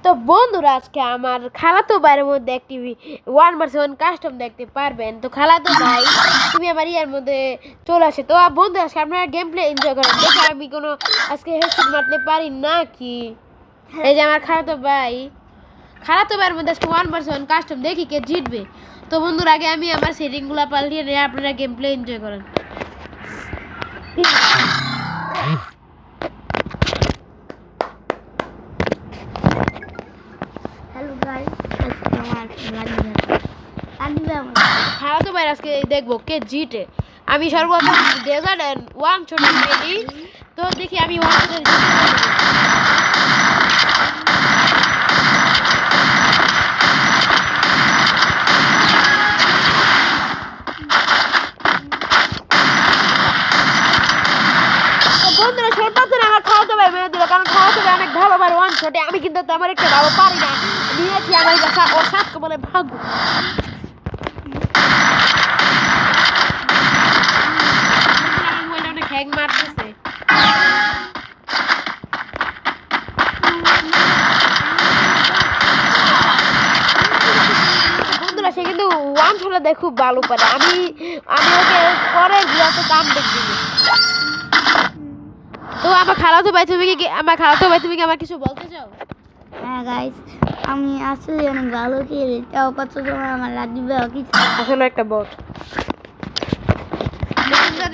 তো বন্ধুরা আজকে আমার খালাতো ভাইয়ের মধ্যে একটি 1v1 কাস্টম দেখতে পারবেন। তো খালাতো ভাই তুমি আমার ইয়ার মধ্যে চলে আসে। তো বন্ধু আজকে আপনারা গেম প্লে এনজয় করেন। দেখে আমি কোনো আজকে হেডশট মারতে পারি নাকি। এই যে আমার খালাতো ভাইয়ের মধ্যে আজকে 1v1 কাস্টম দেখি কে জিতবে। তো বন্ধুরা আগে আমি আমার সেটিংগুলো পাল্টিয়ে নিয়ে আপনারা গেম প্লে এনজয় করেন। খালাতো ভাই আজকে দেখবো কে জিতে। আমি সর্বপ্রথম ডেজার্ট এন্ড ওয়ান শট নিই। তো দেখি আমি ওয়ান শটে জিতে বন্ধুরা সর্বপ্রথম আমার খালাতো ভাই মেরে দিল, কারণ খালাতো ভাই অনেক ভালো ভাই ওয়ান শটে। আমি কিন্তু তেমন একটা ভালো পারি না, নিয়েছি আমার কাছে ও সাতকে বলে ভাগ্য। হ্যাং মারতেছে বন্ধুরা, সে কিন্তু ওয়ান শটে দেখ খুব ভালো পারে। আমি ওকে পরে ঘুরাতে কাম দেখবি। তো আমার খালাতো ভাই তুমি কি আমার কিছু বলতে চাও? হ্যাঁ গাইস, আমি আসলে অনেক ভালো খেলি, তাও কত সময় আমার লাগবে কিছু আসলে একটা বট।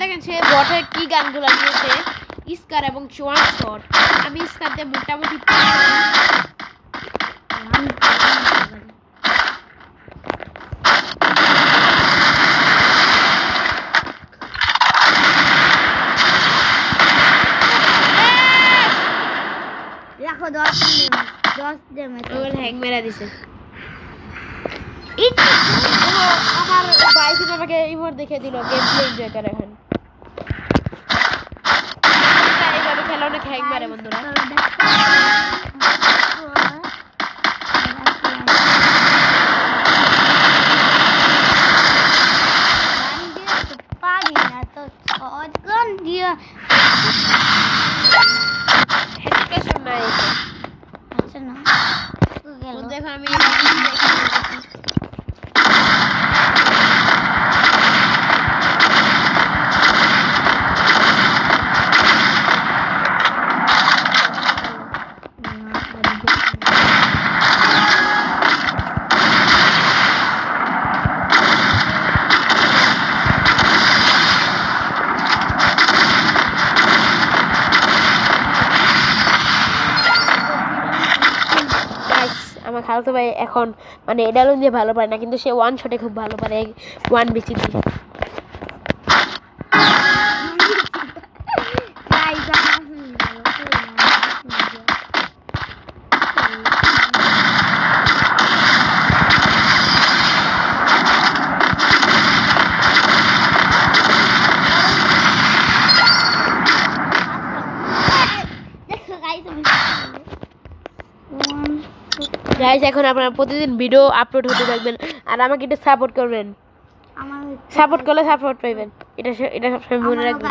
দেখেন সে বটের কি গানগুলো নিয়েছে, স্কার এবং ওয়ান শট। আমি স্কার দিয়ে মোটামুটি রাখো 10 ড্যামেজ আমার হ্যাং মেরা দিছে। আমার ভাই কিন্তু আমাকে ইমোট দেখে দিল গেম প্লে এনজয় করে। এখন এইভাবে খেলা অনেক হ্যাং মারে বন্ধুরা। পারি না তো অজন দিয়ে হেজিটেশন নাই। আচ্ছা না বন্ধু এখন আমি আমার খালাতো ভাই এখন মানে এডালুন যে ভালো পারে না, কিন্তু সে ওয়ান শটে খুব ভালো পারে, ওয়ান বেশি দিয়ে। গাইস এখন আপনারা প্রতিদিন ভিডিও আপলোড হতে থাকবেন আর আমাকে একটু সাপোর্ট করবেন। সাপোর্ট করলে সাপোর্ট পাইবেন, এটা সবসময় মনে রাখবেন।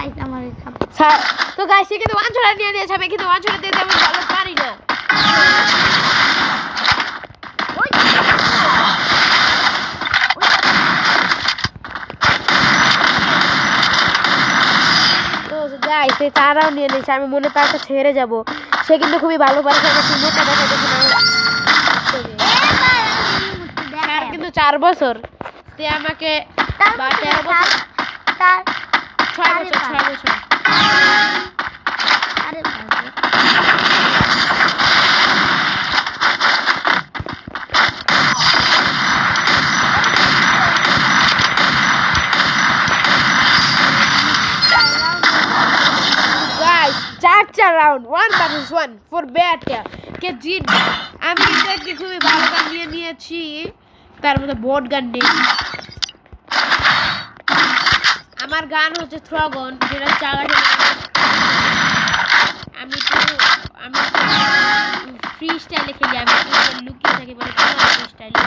তো গাইস কিন্তু ওয়ান শট নিয়ে দিয়েছে, আমি কিন্তু ওয়ান শট দিতে আমি ভালো পারি না। তো গাইস সে 4 রাউন্ড নিয়ে নিয়েছে, আমি মনে তার কাছে হেরে যাব। সে কিন্তু খুবই ভালো পারে, মোটা দেখা দেখুন কিন্তু 4 বছর তে আমাকে 13 বছর 6 বছর আরে চার রাউন্ড 1v1 ফর বেটা কে জিতবে। আমি কিন্তু একটি খুবই ভালো গান নিয়েছি, তার মধ্যে বোট গান নেই। আমার গান হচ্ছে থ্রগন, যেটা চালাতে আমি ফ্রি স্টাইলে খেলি। আমি লুকিয়ে থাকি বলে ফ্রি স্টাইলে।